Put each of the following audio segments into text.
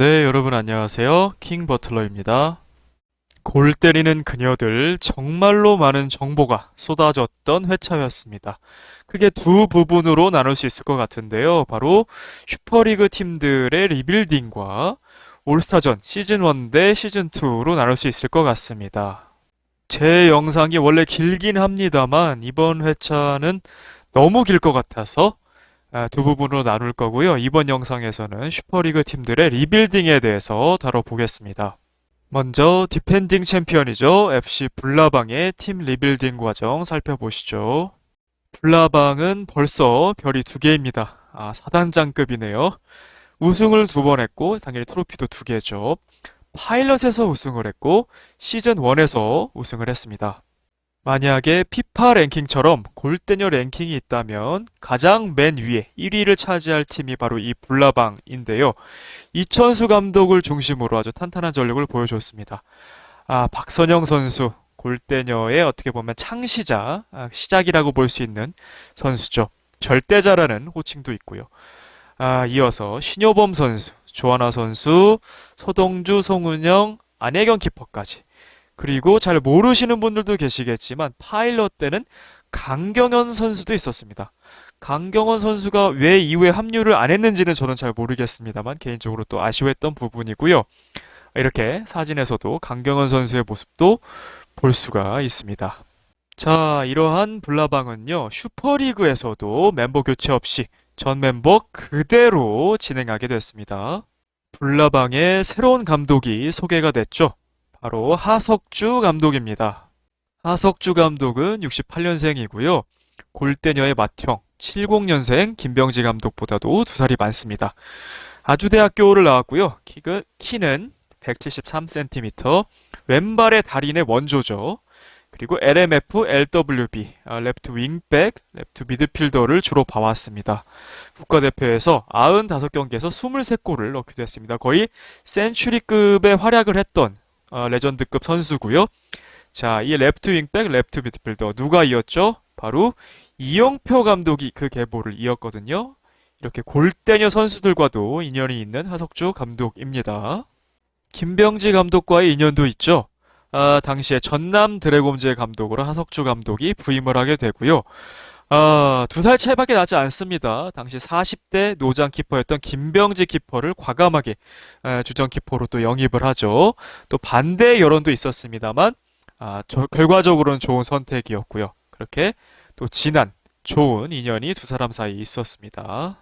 네, 여러분 안녕하세요. 킹 버틀러입니다. 골 때리는 그녀들 정말로 많은 정보가 쏟아졌던 회차였습니다. 크게 두 부분으로 나눌 수 있을 것 같은데요. 바로 슈퍼리그 팀들의 리빌딩과 올스타전 시즌 1 대 시즌 2로 나눌 수 있을 것 같습니다. 제 영상이 원래 길긴 합니다만 이번 회차는 너무 길 것 같아서 두 부분으로 나눌 거고요. 이번 영상에서는 슈퍼리그 팀들의 리빌딩에 대해서 다뤄보겠습니다. 먼저 디펜딩 챔피언이죠. FC 불나방의 팀 리빌딩 과정 살펴보시죠. 불나방은 벌써 별이 두 개입니다. 사단장급이네요. 우승을 두 번 했고 당연히 트로피도 두 개죠. 파일럿에서 우승을 했고 시즌 1에서 우승을 했습니다. 만약에 피파 랭킹처럼 골대녀 랭킹이 있다면 가장 맨 위에 1위를 차지할 팀이 바로 이 불나방인데요. 이천수 감독을 중심으로 아주 탄탄한 전력을 보여줬습니다. 박선영 선수, 골대녀의 어떻게 보면 창시자, 시작이라고 볼 수 있는 선수죠. 절대자라는 호칭도 있고요. 이어서 신효범 선수, 조하나 선수, 서동주, 송은영, 안혜경 키퍼까지. 그리고 잘 모르시는 분들도 계시겠지만 파일럿 때는 강경현 선수도 있었습니다. 강경원 선수가 왜 이후에 합류를 안 했는지는 저는 잘 모르겠습니다만 개인적으로 또 아쉬워했던 부분이고요. 이렇게 사진에서도 강경원 선수의 모습도 볼 수가 있습니다. 자, 이러한 불나방은요, 슈퍼리그에서도 멤버 교체 없이 전 멤버 그대로 진행하게 됐습니다. 불나방의 새로운 감독이 소개가 됐죠. 바로 하석주 감독입니다. 하석주 감독은 68년생이고요. 골대녀의 맏형 70년생 김병지 감독보다도 2살이 많습니다. 아주대학교를 나왔고요. 키는 173cm, 왼발의 달인의 원조죠. 그리고 LMF, LWB, 레프트 윙백, 레프트 미드필더를 주로 봐왔습니다. 국가대표에서 95경기에서 23골을 넣기도 했습니다. 거의 센츄리급의 활약을 했던 레전드급 선수고요. 자, 이 레프트 윙백, 레프트 미드필더 누가 이었죠? 바로 이영표 감독이 그 계보를 이었거든요. 이렇게 골대녀 선수들과도 인연이 있는 하석주 감독입니다. 김병지 감독과의 인연도 있죠. 당시에 전남 드래곤즈의 감독으로 하석주 감독이 부임을 하게 되고요. 2살 차이밖에 나지 않습니다. 당시 40대 노장 키퍼였던 김병지 키퍼를 과감하게 주전 키퍼로 또 영입을 하죠. 또 반대 여론도 있었습니다만 결과적으로는 좋은 선택이었고요. 그렇게 또 진한 좋은 인연이 두 사람 사이에 있었습니다.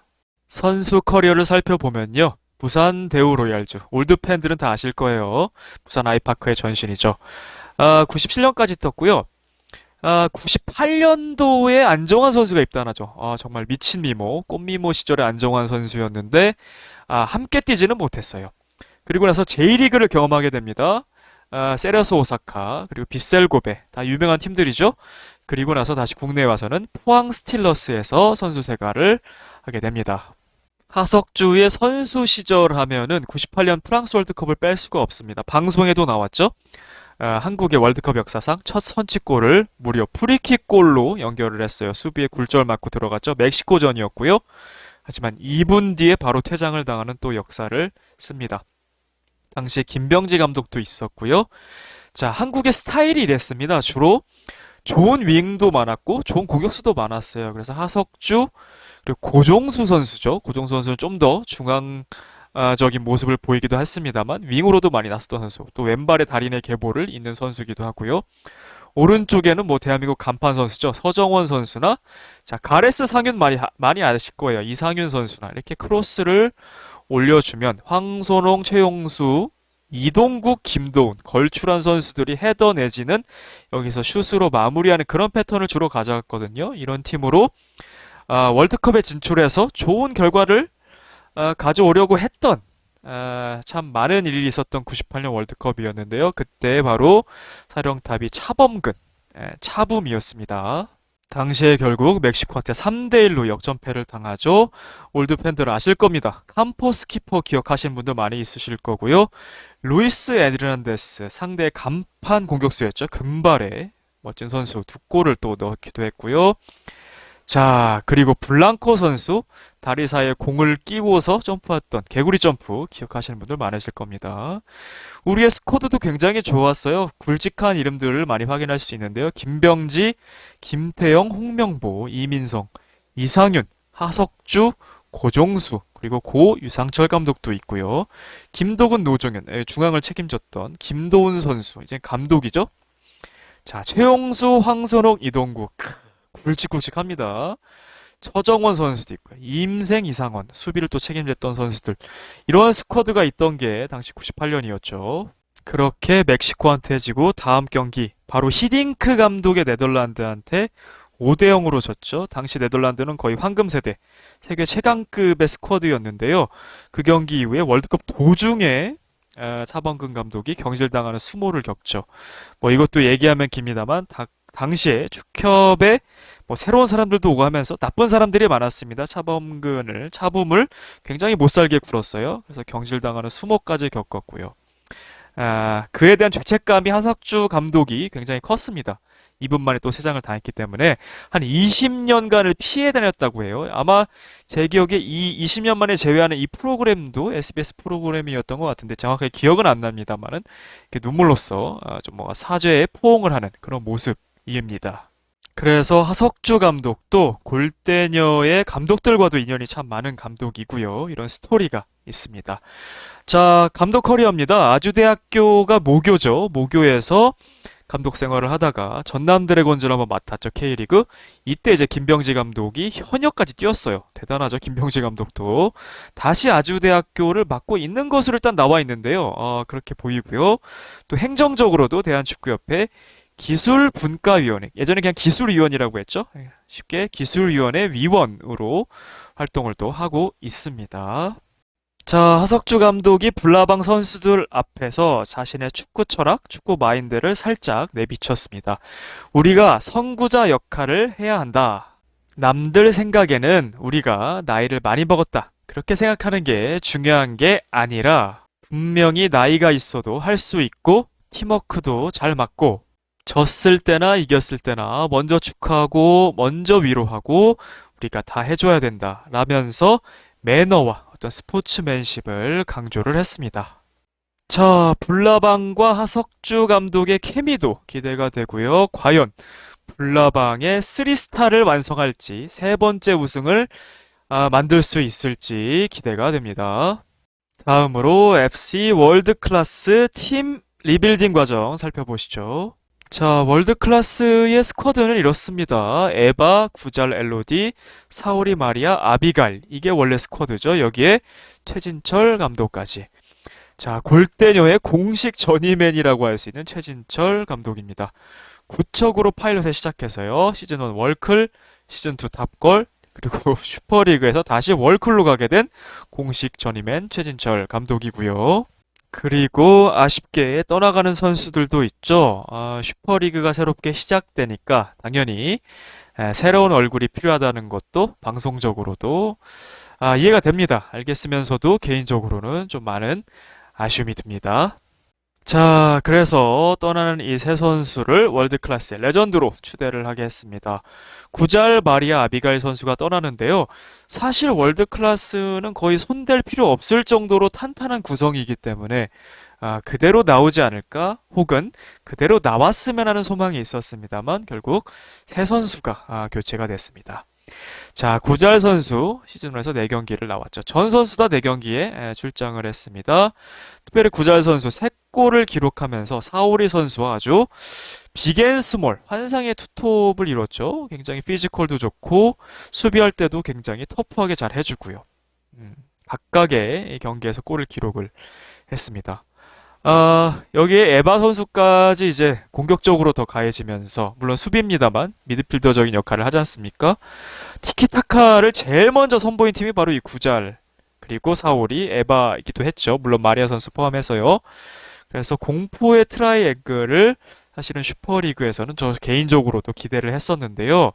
선수 커리어를 살펴보면요. 부산 대우로얄즈, 올드 팬들은 다 아실 거예요. 부산 아이파크의 전신이죠. 97년까지 떴고요. 98년도에 안정환 선수가 입단하죠. 정말 미친 미모, 꽃미모 시절의 안정환 선수였는데 함께 뛰지는 못했어요. 그리고 나서 J리그를 경험하게 됩니다. 세레서 오사카, 그리고 빗셀 고베, 다 유명한 팀들이죠. 그리고 나서 다시 국내에 와서는 포항 스틸러스에서 선수 생활을 하게 됩니다. 하석주의 선수 시절 하면은 98년 프랑스 월드컵을 뺄 수가 없습니다. 방송에도 나왔죠. 한국의 월드컵 역사상 첫 선취골을 무려 프리킥골로 연결을 했어요. 수비에 굴절 맞고 들어갔죠. 멕시코전이었고요. 하지만 2분 뒤에 바로 퇴장을 당하는 또 역사를 씁니다. 당시에 김병지 감독도 있었고요. 자, 한국의 스타일이 이랬습니다. 주로 좋은 윙도 많았고 좋은 공격수도 많았어요. 그래서 하석주 그리고 고종수 선수죠. 고종수 선수는 좀 더 중앙적인 모습을 보이기도 했습니다만 윙으로도 많이 나섰던 선수. 또 왼발의 달인의 계보를 잇는 선수이기도 하고요. 오른쪽에는 뭐 대한민국 간판 선수죠. 서정원 선수나 자 가레스 상윤 많이 아실 거예요. 이상윤 선수나 이렇게 크로스를 올려주면 황선홍, 최용수, 이동국, 김도훈 걸출한 선수들이 헤더 내지는 여기서 슛으로 마무리하는 그런 패턴을 주로 가져갔거든요. 이런 팀으로 월드컵에 진출해서 좋은 결과를 가져오려고 했던 참 많은 일이 있었던 98년 월드컵이었는데요. 그때 바로 사령탑이 차범근, 차붐이었습니다. 당시에 결국 멕시코한테 3대1로 역전패를 당하죠. 올드 팬들 아실 겁니다. 캠포스 키퍼 기억하시는 분들 많이 있으실 거고요. 루이스 에르난데스 상대의 간판 공격수였죠. 금발의 멋진 선수 두 골을 또 넣기도 했고요. 자, 그리고 블랑코 선수 다리 사이에 공을 끼고서 점프했던 개구리 점프 기억하시는 분들 많으실 겁니다. 우리의 스쿼드도 굉장히 좋았어요. 굵직한 이름들을 많이 확인할 수 있는데요. 김병지, 김태영, 홍명보, 이민성, 이상윤, 하석주, 고종수, 그리고 고 유상철 감독도 있고요. 김도근, 노정현, 중앙을 책임졌던 김도훈 선수, 이제 감독이죠. 자, 최용수, 황선옥, 이동국. 굵직굵직합니다. 처정원 선수도 있고요. 임생, 이상원, 수비를 또 책임졌던 선수들. 이런 스쿼드가 있던 게 당시 98년이었죠. 그렇게 멕시코한테 지고 다음 경기 바로 히딩크 감독의 네덜란드한테 5대 0으로 졌죠. 당시 네덜란드는 거의 황금 세대, 세계 최강급의 스쿼드였는데요. 그 경기 이후에 월드컵 도중에 차범근 감독이 경질당하는 수모를 겪죠. 뭐 이것도 얘기하면 깁니다만 당시에 축협에 뭐 새로운 사람들도 오고 하면서 나쁜 사람들이 많았습니다. 차범을 굉장히 못살게 굴었어요. 그래서 경질당하는 수모까지 겪었고요. 그에 대한 죄책감이 하석주 감독이 굉장히 컸습니다. 2분 만에 또 세 장을 당했기 때문에 한 20년간을 피해 다녔다고 해요. 아마 제 기억에 이 20년 만에 제외하는 이 프로그램도 SBS 프로그램이었던 것 같은데 정확하게 기억은 안 납니다만은 눈물로써 좀 뭔가 사죄에 포옹을 하는 그런 모습입니다. 그래서 하석주 감독도 골대녀의 감독들과도 인연이 참 많은 감독이고요. 이런 스토리가 있습니다. 자, 감독 커리어입니다. 아주대학교가 모교죠. 모교에서 감독 생활을 하다가 전남 드래곤즈를 한번 맡았죠. K리그. 이때 이제 김병지 감독이 현역까지 뛰었어요. 대단하죠. 김병지 감독도. 다시 아주대학교를 맡고 있는 것으로 일단 나와 있는데요. 그렇게 보이고요. 또 행정적으로도 대한축구협회 기술분과위원회, 예전에 그냥 기술위원이라고 했죠. 쉽게 기술위원회 위원으로 활동을 또 하고 있습니다. 자, 하석주 감독이 불나방 선수들 앞에서 자신의 축구 철학, 축구 마인드를 살짝 내비쳤습니다. 우리가 선구자 역할을 해야 한다. 남들 생각에는 우리가 나이를 많이 먹었다. 그렇게 생각하는 게 중요한 게 아니라 분명히 나이가 있어도 할 수 있고 팀워크도 잘 맞고 졌을 때나 이겼을 때나 먼저 축하하고 먼저 위로하고 우리가 다 해줘야 된다. 라면서 매너와 어떤 스포츠맨십을 강조를 했습니다. 자, 불나방과 하석주 감독의 케미도 기대가 되고요. 과연 불나방의 3스타를 완성할지 세 번째 우승을 만들 수 있을지 기대가 됩니다. 다음으로 FC 월드클래스 팀 리빌딩 과정 살펴보시죠. 자, 월드클래스의 스쿼드는 이렇습니다. 에바, 구잘 엘로디, 사오리 마리아, 아비갈. 이게 원래 스쿼드죠. 여기에 최진철 감독까지. 자, 골대녀의 공식 전이맨이라고 할 수 있는 최진철 감독입니다. 구척으로 파일럿에 시작해서요. 시즌1 월클, 시즌2 탑걸, 그리고 슈퍼리그에서 다시 월클로 가게 된 공식 전이맨 최진철 감독이고요. 그리고 아쉽게 떠나가는 선수들도 있죠. 슈퍼리그가 새롭게 시작되니까 당연히 새로운 얼굴이 필요하다는 것도 방송적으로도 이해가 됩니다. 알겠으면서도 개인적으로는 좀 많은 아쉬움이 듭니다. 자, 그래서 떠나는 이 세 선수를 월드클래스의 레전드로 추대를 하겠습니다. 구잘 마리아 아비가일 선수가 떠나는데요. 사실 월드클래스는 거의 손댈 필요 없을 정도로 탄탄한 구성이기 때문에 그대로 나오지 않을까 혹은 그대로 나왔으면 하는 소망이 있었습니다만 결국 세 선수가 교체가 됐습니다. 자, 구잘 선수 시즌1에서 4경기를 나왔죠. 전 선수 다 4경기에 출장을 했습니다. 특별히 구잘 선수 3골을 기록하면서 사오리 선수와 아주 빅앤스몰 환상의 투톱을 이뤘죠. 굉장히 피지컬도 좋고 수비할 때도 굉장히 터프하게 잘 해주고요. 각각의 경기에서 골을 기록을 했습니다. 여기에 에바 선수까지 이제 공격적으로 더 가해지면서, 물론 수비입니다만, 미드필더적인 역할을 하지 않습니까? 티키타카를 제일 먼저 선보인 팀이 바로 이 구잘, 그리고 사오리, 에바이기도 했죠. 물론 마리아 선수 포함해서요. 그래서 공포의 트라이앵글을 사실은 슈퍼리그에서는 저 개인적으로도 기대를 했었는데요.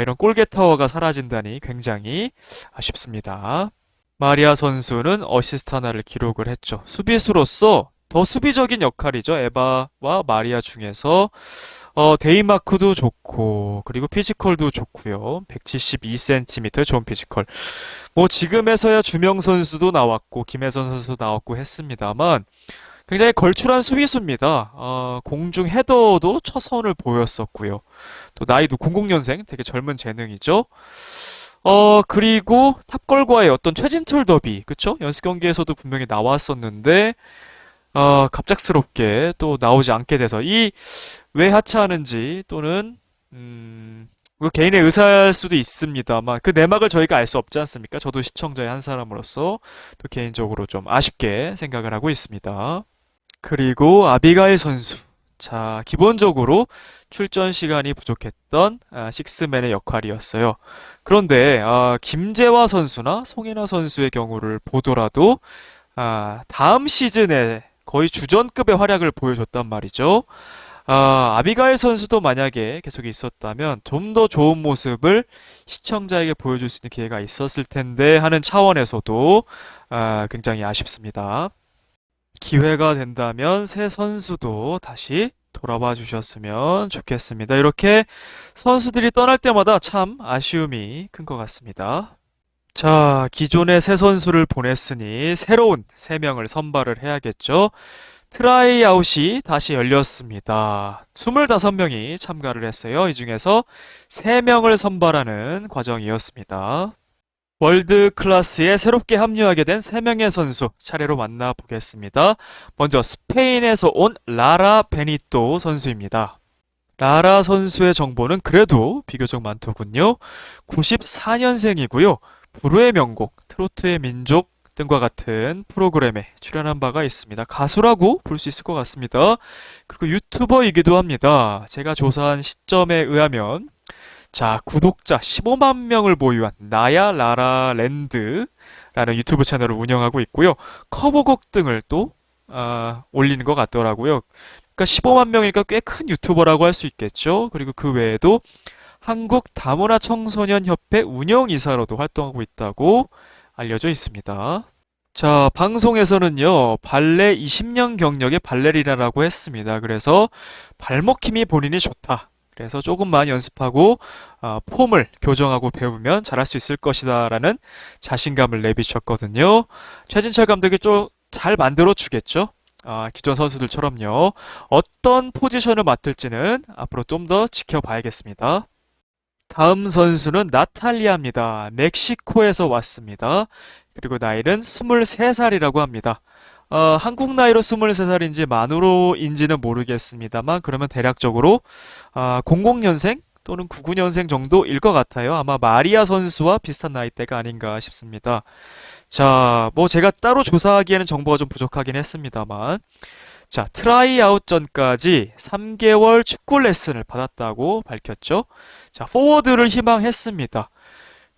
이런 골게터가 사라진다니 굉장히 아쉽습니다. 마리아 선수는 어시스트 하나를 기록을 했죠. 수비수로서 더 수비적인 역할이죠. 에바와 마리아 중에서 데이마크도 좋고 그리고 피지컬도 좋고요. 172cm의 좋은 피지컬. 뭐 지금에서야 주명 선수도 나왔고 김혜선 선수도 나왔고 했습니다만 굉장히 걸출한 수비수입니다. 공중 헤더도 처선을 보였었고요. 또 나이도 00년생, 되게 젊은 재능이죠. 그리고 탑걸과의 어떤 최진철 더비, 그쵸? 연습 경기에서도 분명히 나왔었는데, 갑작스럽게 또 나오지 않게 돼서, 왜 하차하는지, 또는, 뭐 개인의 의사일 수도 있습니다만, 그 내막을 저희가 알 수 없지 않습니까? 저도 시청자의 한 사람으로서, 또 개인적으로 좀 아쉽게 생각을 하고 있습니다. 그리고 아비가일 선수. 자, 기본적으로 출전 시간이 부족했던 식스맨의 역할이었어요. 그런데 김재화 선수나 송혜나 선수의 경우를 보더라도 다음 시즌에 거의 주전급의 활약을 보여줬단 말이죠. 아비가일 선수도 만약에 계속 있었다면 좀 더 좋은 모습을 시청자에게 보여줄 수 있는 기회가 있었을 텐데 하는 차원에서도 굉장히 아쉽습니다. 기회가 된다면 새 선수도 다시 돌아와 주셨으면 좋겠습니다. 이렇게 선수들이 떠날 때마다 참 아쉬움이 큰 것 같습니다. 자, 기존의 새 선수를 보냈으니 새로운 3명을 선발을 해야겠죠. 트라이아웃이 다시 열렸습니다. 25명이 참가를 했어요. 이 중에서 3명을 선발하는 과정이었습니다. 월드 클래스에 새롭게 합류하게 된 3명의 선수 차례로 만나보겠습니다. 먼저 스페인에서 온 라라 베니또 선수입니다. 라라 선수의 정보는 그래도 비교적 많더군요. 94년생이고요. 불후의 명곡, 트로트의 민족 등과 같은 프로그램에 출연한 바가 있습니다. 가수라고 볼 수 있을 것 같습니다. 그리고 유튜버이기도 합니다. 제가 조사한 시점에 의하면 자, 구독자 15만 명을 보유한 나야 라라랜드라는 유튜브 채널을 운영하고 있고요. 커버곡 등을 또 올리는 것 같더라고요. 그러니까 15만 명이니까 꽤 큰 유튜버라고 할 수 있겠죠. 그리고 그 외에도 한국 다문화 청소년 협회 운영이사로도 활동하고 있다고 알려져 있습니다. 자, 방송에서는요, 발레 20년 경력의 발레리나라고 했습니다. 그래서 발목 힘이 본인이 좋다. 그래서 조금만 연습하고 폼을 교정하고 배우면 잘할 수 있을 것이다 라는 자신감을 내비쳤거든요. 최진철 감독이 좀 잘 만들어 주겠죠. 기존 선수들처럼요. 어떤 포지션을 맡을지는 앞으로 좀 더 지켜봐야겠습니다. 다음 선수는 나탈리아입니다. 멕시코에서 왔습니다. 그리고 나이는 23살이라고 합니다. 한국 나이로 23살인지 만으로인지는 모르겠습니다만 그러면 대략적으로 00년생 또는 99년생 정도일 것 같아요. 아마 마리아 선수와 비슷한 나이대가 아닌가 싶습니다. 자, 뭐 제가 따로 조사하기에는 정보가 좀 부족하긴 했습니다만 자, 트라이아웃 전까지 3개월 축구 레슨을 받았다고 밝혔죠. 자, 포워드를 희망했습니다.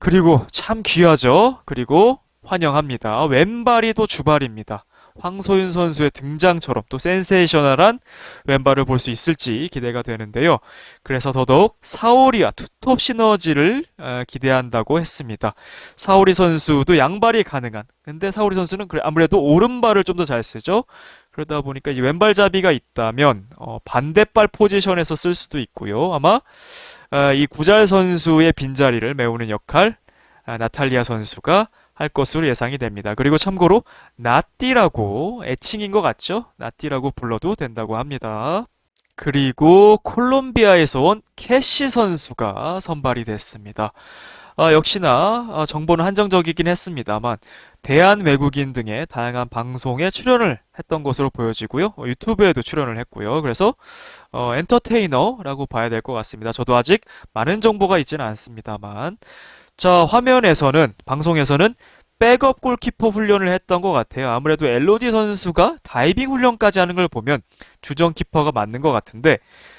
그리고 참 귀하죠. 그리고 환영합니다. 왼발이 또 주발입니다. 황소윤 선수의 등장처럼 또 센세이셔널한 왼발을 볼 수 있을지 기대가 되는데요. 그래서 더더욱 사오리와 투톱 시너지를 기대한다고 했습니다. 사오리 선수도 양발이 가능한. 근데 사오리 선수는 아무래도 오른발을 좀 더 잘 쓰죠. 그러다 보니까 이 왼발잡이가 있다면 반대발 포지션에서 쓸 수도 있고요. 아마 이 구잘 선수의 빈자리를 메우는 역할 나탈리아 선수가 할 것으로 예상이 됩니다. 그리고 참고로 나띠라고 애칭인 것 같죠? 나띠라고 불러도 된다고 합니다. 그리고 콜롬비아에서 온 캐시 선수가 선발이 됐습니다. 역시나 정보는 한정적이긴 했습니다만 대한 외국인 등의 다양한 방송에 출연을 했던 것으로 보여지고요. 유튜브에도 출연을 했고요. 그래서 엔터테이너라고 봐야 될 것 같습니다. 저도 아직 많은 정보가 있지는 않습니다만 자, 화면에서는, 방송에서는 백업 골키퍼 훈련을 했던 것 같아요. 아무래도 엘로디 선수가 다이빙 훈련까지 하는 걸 보면 주전 키퍼가 맞는 것 같은데,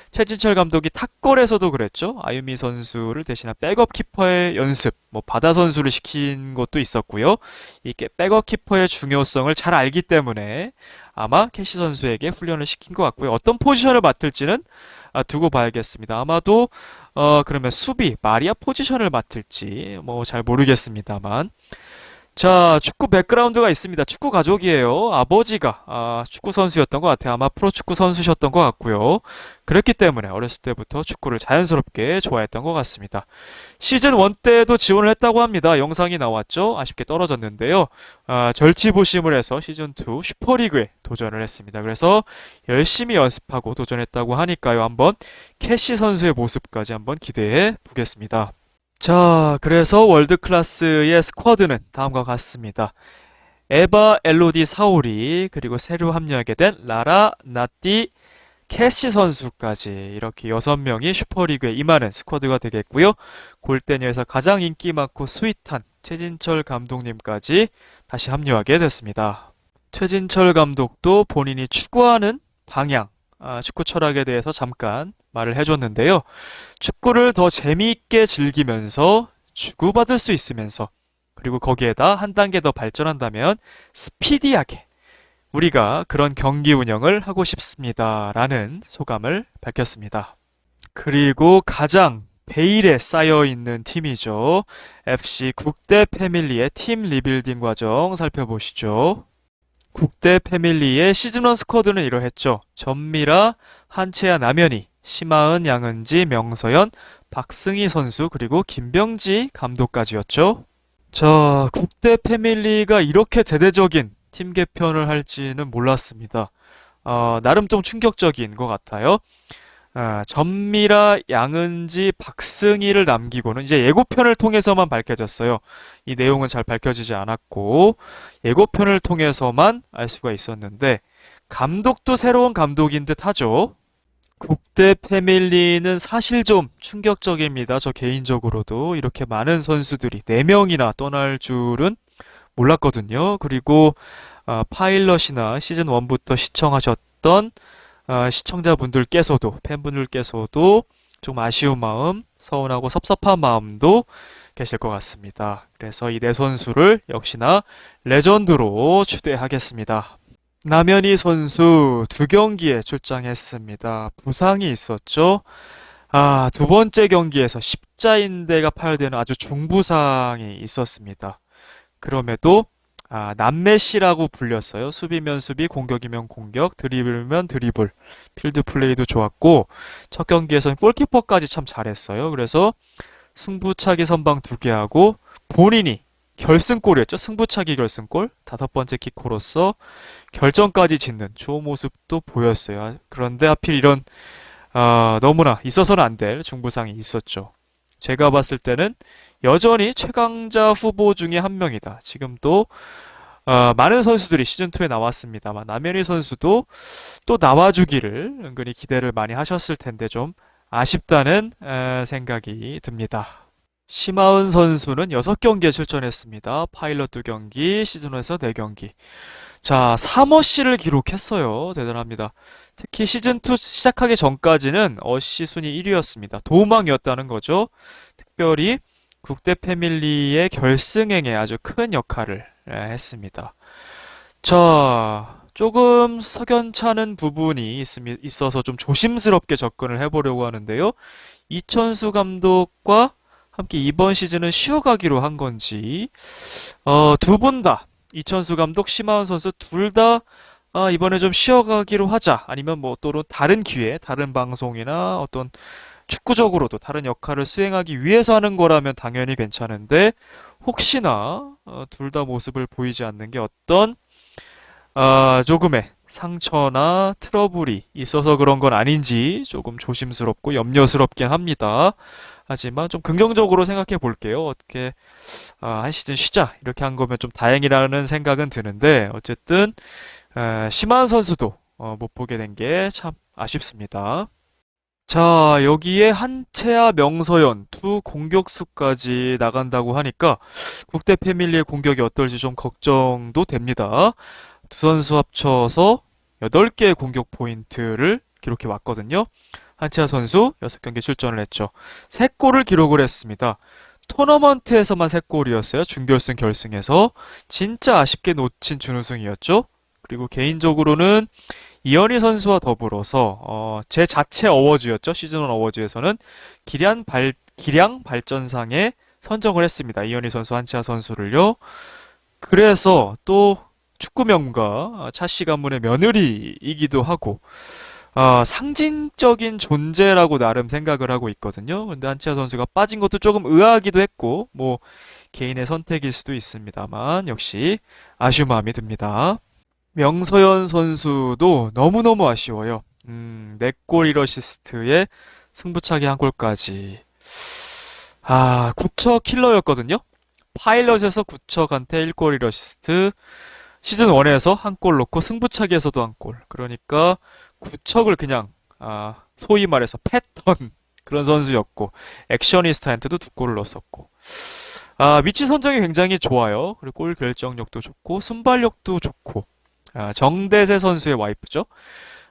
최진철 감독이 탁걸에서도 그랬죠. 아유미 선수를 대신한 백업 키퍼의 연습, 뭐 바다 선수를 시킨 것도 있었고요. 이게 백업 키퍼의 중요성을 잘 알기 때문에 아마 캐시 선수에게 훈련을 시킨 것 같고요. 어떤 포지션을 맡을지는 두고 봐야겠습니다. 아마도 그러면 수비, 마리아 포지션을 맡을지 뭐 잘 모르겠습니다만 자, 축구 백그라운드가 있습니다. 축구 가족이에요. 아버지가 축구 선수였던 것 같아요. 아마 프로축구 선수셨던 것 같고요. 그렇기 때문에 어렸을 때부터 축구를 자연스럽게 좋아했던 것 같습니다. 시즌 1 때도 지원을 했다고 합니다. 영상이 나왔죠. 아쉽게 떨어졌는데요. 절치부심을 해서 시즌 2 슈퍼리그에 도전을 했습니다. 그래서 열심히 연습하고 도전했다고 하니까요. 한번 캐시 선수의 모습까지 한번 기대해 보겠습니다. 자, 그래서 월드클래스의 스쿼드는 다음과 같습니다. 에바 엘로디 사오리, 그리고 새로 합류하게 된 라라, 나띠, 캐시 선수까지 이렇게 6명이 슈퍼리그에 임하는 스쿼드가 되겠고요. 골대녀에서 가장 인기 많고 스윗한 최진철 감독님까지 다시 합류하게 됐습니다. 최진철 감독도 본인이 추구하는 방향, 축구 철학에 대해서 잠깐 말을 해줬는데요. 축구를 더 재미있게 즐기면서 주고받을 수 있으면서 그리고 거기에다 한 단계 더 발전한다면 스피디하게 우리가 그런 경기 운영을 하고 싶습니다. 라는 소감을 밝혔습니다. 그리고 가장 베일에 쌓여 있는 팀이죠. FC 국대 패밀리의 팀 리빌딩 과정 살펴보시죠. 국대 패밀리의 시즌1 스쿼드는 이러했죠. 전미라, 한채아, 남현희, 심하은, 양은지, 명서연, 박승희 선수, 그리고 김병지 감독까지였죠. 자, 국대 패밀리가 이렇게 대대적인 팀 개편을 할지는 몰랐습니다. 나름 좀 충격적인 것 같아요. 전미라, 양은지, 박승희를 남기고는 이제 예고편을 통해서만 밝혀졌어요. 이 내용은 잘 밝혀지지 않았고 예고편을 통해서만 알 수가 있었는데 감독도 새로운 감독인 듯 하죠. 국대 패밀리는 사실 좀 충격적입니다. 저 개인적으로도 이렇게 많은 선수들이 4명이나 떠날 줄은 몰랐거든요. 그리고 파일럿이나 시즌 1부터 시청하셨던 시청자분들께서도 팬분들께서도 좀 아쉬운 마음, 서운하고 섭섭한 마음도 계실 것 같습니다. 그래서 이 네 선수를 역시나 레전드로 추대하겠습니다. 남현희 선수 2경기에 출장했습니다. 부상이 있었죠. 두 번째 경기에서 십자인대가 파열되는 아주 중부상이 있었습니다. 그럼에도 남메시라고 불렸어요. 수비면 수비, 공격이면 공격, 드리블이면 드리블. 필드 플레이도 좋았고 첫 경기에서는 골키퍼까지 참 잘했어요. 그래서 승부차기 선방 2개 하고 본인이 결승골이었죠. 승부차기 결승골. 5번째 키커로서 결정까지 짓는 좋은 모습도 보였어요. 그런데 하필 이런 너무나 있어서는 안 될 중부상이 있었죠. 제가 봤을 때는 여전히 최강자 후보 중에 한 명이다. 지금도 많은 선수들이 시즌2에 나왔습니다만 남현희 선수도 또 나와주기를 은근히 기대를 많이 하셨을 텐데 좀 아쉽다는 생각이 듭니다. 심하은 선수는 6경기에 출전했습니다. 파일럿 2경기, 시즌1에서 4경기. 자, 3어시를 기록했어요. 대단합니다. 특히 시즌2 시작하기 전까지는 어시 순위 1위였습니다. 도움왕이었다는 거죠. 특별히 국대 패밀리의 결승행에 아주 큰 역할을 했습니다. 자, 조금 석연찮은 부분이 있어서 좀 조심스럽게 접근을 해보려고 하는데요. 이천수 감독과 함께 이번 시즌은 쉬어가기로 한 건지, 두 분 다, 이천수 감독, 심하은 선수 둘 다, 이번에 좀 쉬어가기로 하자. 아니면 뭐 또는 다른 기회, 다른 방송이나 어떤 축구적으로도 다른 역할을 수행하기 위해서 하는 거라면 당연히 괜찮은데, 혹시나, 둘 다 모습을 보이지 않는 게 어떤, 조금의 상처나 트러블이 있어서 그런 건 아닌지 조금 조심스럽고 염려스럽긴 합니다. 하지만 좀 긍정적으로 생각해 볼게요. 어떻게 한 시즌 쉬자 이렇게 한 거면 좀 다행이라는 생각은 드는데 어쨌든 심한 선수도 못 보게 된 게 참 아쉽습니다. 자, 여기에 한채아, 명서연 두 공격수까지 나간다고 하니까 국대 패밀리의 공격이 어떨지 좀 걱정도 됩니다. 두 선수 합쳐서 8개의 공격 포인트를 기록해 왔거든요. 한채아 선수 6경기 출전을 했죠. 3골을 기록을 했습니다. 토너먼트에서만 3골이었어요. 준결승, 결승에서. 진짜 아쉽게 놓친 준우승이었죠. 그리고 개인적으로는 이현희 선수와 더불어서 제 자체 어워즈였죠. 시즌1 어워즈에서는 기량 발전상에 선정을 했습니다. 이현희 선수, 한채아 선수를요. 그래서 또 축구 명가 차씨 가문의 며느리이기도 하고 상징적인 존재라고 나름 생각을 하고 있거든요. 근데 한치아 선수가 빠진 것도 조금 의아하기도 했고 뭐 개인의 선택일 수도 있습니다만 역시 아쉬운 마음이 듭니다. 명서현 선수도 너무너무 아쉬워요. 4골 1어시스트에 승부차기 한 골까지. 구척 킬러였거든요. 파일럿에서 구척한테 1골 1어시스트, 시즌 1에서 한 골 넣고 승부차기에서도 한 골. 그러니까 구척을 그냥 소위 말해서 팼던 그런 선수였고 액셔니스타한테도 2골을 넣었었고 위치 선정이 굉장히 좋아요. 그리고 골 결정력도 좋고 순발력도 좋고 정대세 선수의 와이프죠.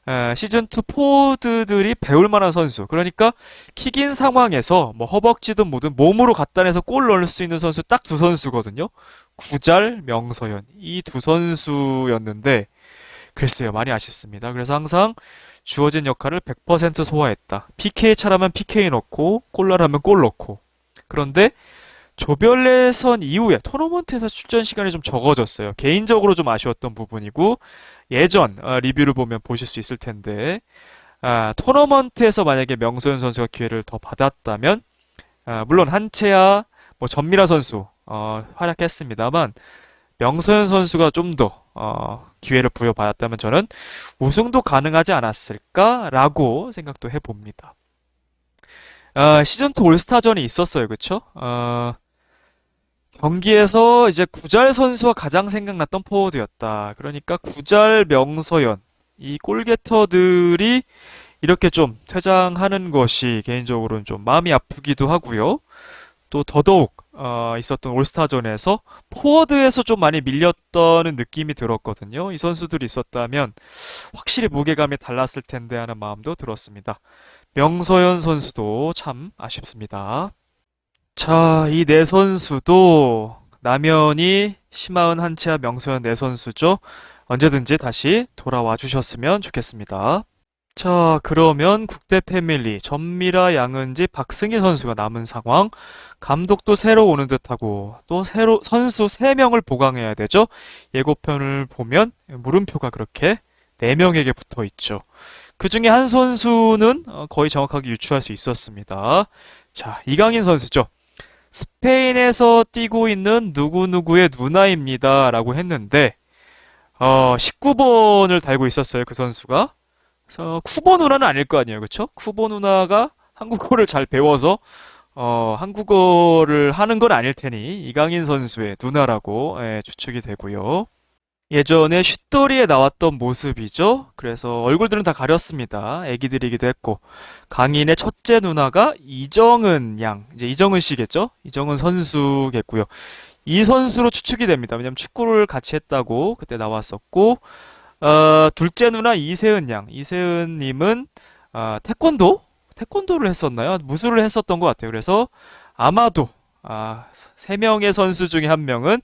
시즌2 포드들이 배울 만한 선수. 그러니까 킥인 상황에서 뭐 허벅지든 뭐든 몸으로 갖다 내서 골 넣을 수 있는 선수 딱 두 선수거든요. 구잘, 명서현. 이 두 선수였는데 글쎄요, 많이 아쉽습니다. 그래서 항상 주어진 역할을 100% 소화했다. PK 차라면 PK 넣고 골라라면 골 넣고. 그런데 조별예선 이후에 토너먼트에서 출전 시간이 좀 적어졌어요. 개인적으로 좀 아쉬웠던 부분이고 예전 리뷰를 보면 보실 수 있을 텐데 토너먼트에서 만약에 명소현 선수가 기회를 더 받았다면 물론 한채아 뭐 전미라 선수 활약했습니다만 명소현 선수가 좀 더 기회를 부여받았다면 저는 우승도 가능하지 않았을까라고 생각도 해봅니다. 시즌2 올스타전이 있었어요. 그쵸? 경기에서 이제 구잘 선수가 가장 생각났던 포워드였다. 그러니까 구잘, 명서현 이 골게터들이 이렇게 좀 퇴장하는 것이 개인적으로는 좀 마음이 아프기도 하고요. 또 더더욱 있었던 올스타전에서 포워드에서 좀 많이 밀렸다는 느낌이 들었거든요. 이 선수들이 있었다면 확실히 무게감이 달랐을 텐데 하는 마음도 들었습니다. 명서현 선수도 참 아쉽습니다. 자, 이 네 선수도 남현이, 심하은, 한치아, 명소현 네 선수죠. 언제든지 다시 돌아와 주셨으면 좋겠습니다. 자, 그러면 국대 패밀리 전미라, 양은지, 박승희 선수가 남은 상황. 감독도 새로 오는 듯하고 또 새로 선수 3명을 보강해야 되죠. 예고편을 보면 물음표가 그렇게 4명에게 붙어 있죠. 그 중에 한 선수는 거의 정확하게 유추할 수 있었습니다. 자, 이강인 선수죠. 스페인에서 뛰고 있는 누구누구의 누나입니다. 라고 했는데, 19번을 달고 있었어요. 그 선수가. 그래서 쿠보 누나는 아닐 거 아니에요. 그쵸? 쿠보 누나가 한국어를 잘 배워서, 한국어를 하는 건 아닐 테니, 이강인 선수의 누나라고 추측이 되고요. 예전에 슛돌이에 나왔던 모습이죠. 그래서 얼굴들은 다 가렸습니다. 애기들이기도 했고 강인의 첫째 누나가 이정은 양, 이제 이정은 씨겠죠. 이정은 선수겠고요. 이 선수로 추측이 됩니다. 왜냐면 축구를 같이 했다고 그때 나왔었고 둘째 누나 이세은 양, 이세은 님은 태권도를 했었나요? 무술을 했었던 것 같아요. 그래서 아마도 3명의 선수 중에 한 명은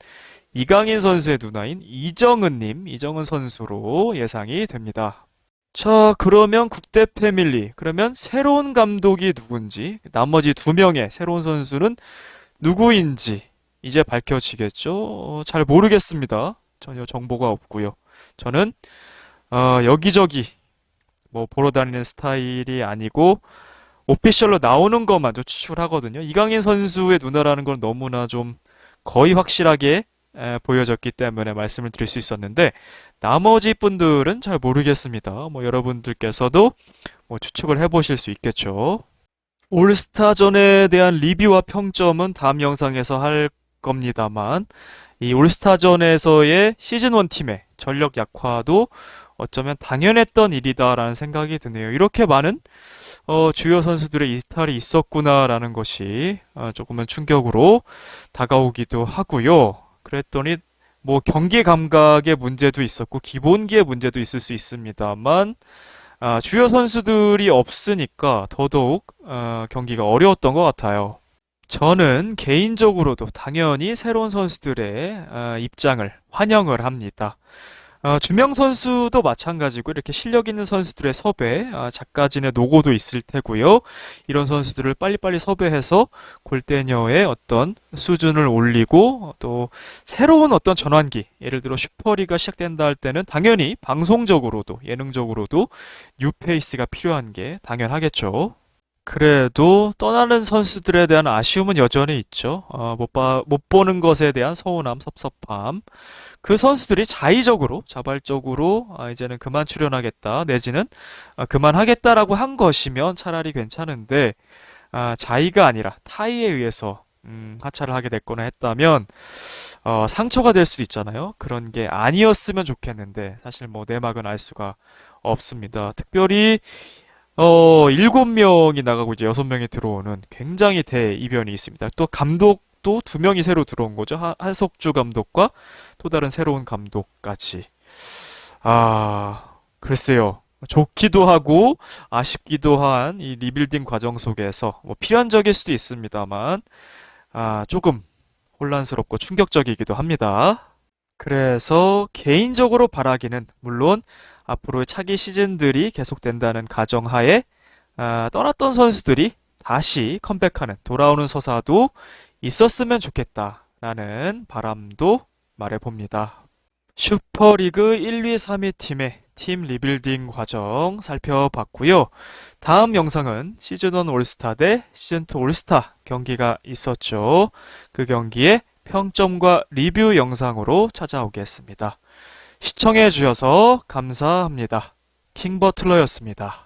이강인 선수의 누나인 이정은님, 이정은 선수로 예상이 됩니다. 자, 그러면 국대 패밀리. 그러면 새로운 감독이 누군지, 나머지 2명의 새로운 선수는 누구인지 이제 밝혀지겠죠? 잘 모르겠습니다. 전혀 정보가 없고요. 저는 여기저기 뭐 보러 다니는 스타일이 아니고 오피셜로 나오는 것만 좀 추측을 하거든요. 이강인 선수의 누나라는 건 너무나 좀 거의 확실하게 보여졌기 때문에 말씀을 드릴 수 있었는데 나머지 분들은 잘 모르겠습니다. 뭐 여러분들께서도 뭐 추측을 해보실 수 있겠죠. 올스타전에 대한 리뷰와 평점은 다음 영상에서 할 겁니다만 이 올스타전에서의 시즌1 팀의 전력 약화도 어쩌면 당연했던 일이다라는 생각이 드네요. 이렇게 많은 주요 선수들의 이탈이 있었구나라는 것이 조금은 충격으로 다가오기도 하고요. 그랬더니 뭐 경기 감각의 문제도 있었고 기본기의 문제도 있을 수 있습니다만 주요 선수들이 없으니까 더더욱 경기가 어려웠던 것 같아요. 저는 개인적으로도 당연히 새로운 선수들의 입장을 환영을 합니다. 주명 선수도 마찬가지고 이렇게 실력 있는 선수들의 섭외, 작가진의 노고도 있을 테고요. 이런 선수들을 빨리빨리 섭외해서 골대녀의 어떤 수준을 올리고 또 새로운 어떤 전환기, 예를 들어 슈퍼리가 시작된다 할 때는 당연히 방송적으로도 예능적으로도 뉴페이스가 필요한 게 당연하겠죠. 그래도 떠나는 선수들에 대한 아쉬움은 여전히 있죠. 못 보는 것에 대한 서운함, 섭섭함. 그 선수들이 자의적으로, 자발적으로, 이제는 그만 출연하겠다, 내지는, 그만하겠다라고 한 것이면 차라리 괜찮은데, 자의가 아니라 타의에 의해서, 하차를 하게 됐거나 했다면, 상처가 될 수도 있잖아요. 그런 게 아니었으면 좋겠는데, 사실 뭐 내막은 알 수가 없습니다. 특별히 7명이 나가고 이제 6명이 들어오는 굉장히 대이변이 있습니다. 또 감독도 2명이 새로 들어온 거죠. 한석주 감독과 또 다른 새로운 감독까지. 글쎄요. 좋기도 하고 아쉽기도 한 이 리빌딩 과정 속에서 뭐 필연적일 수도 있습니다만, 조금 혼란스럽고 충격적이기도 합니다. 그래서 개인적으로 바라기는 물론 앞으로의 차기 시즌들이 계속된다는 가정하에 떠났던 선수들이 다시 컴백하는 돌아오는 서사도 있었으면 좋겠다라는 바람도 말해봅니다. 슈퍼리그 1, 2, 3위 팀의 팀 리빌딩 과정 살펴봤고요. 다음 영상은 시즌1 올스타 대 시즌2 올스타 경기가 있었죠. 그 경기의 평점과 리뷰 영상으로 찾아오겠습니다. 시청해 주셔서 감사합니다. 킹버틀러였습니다.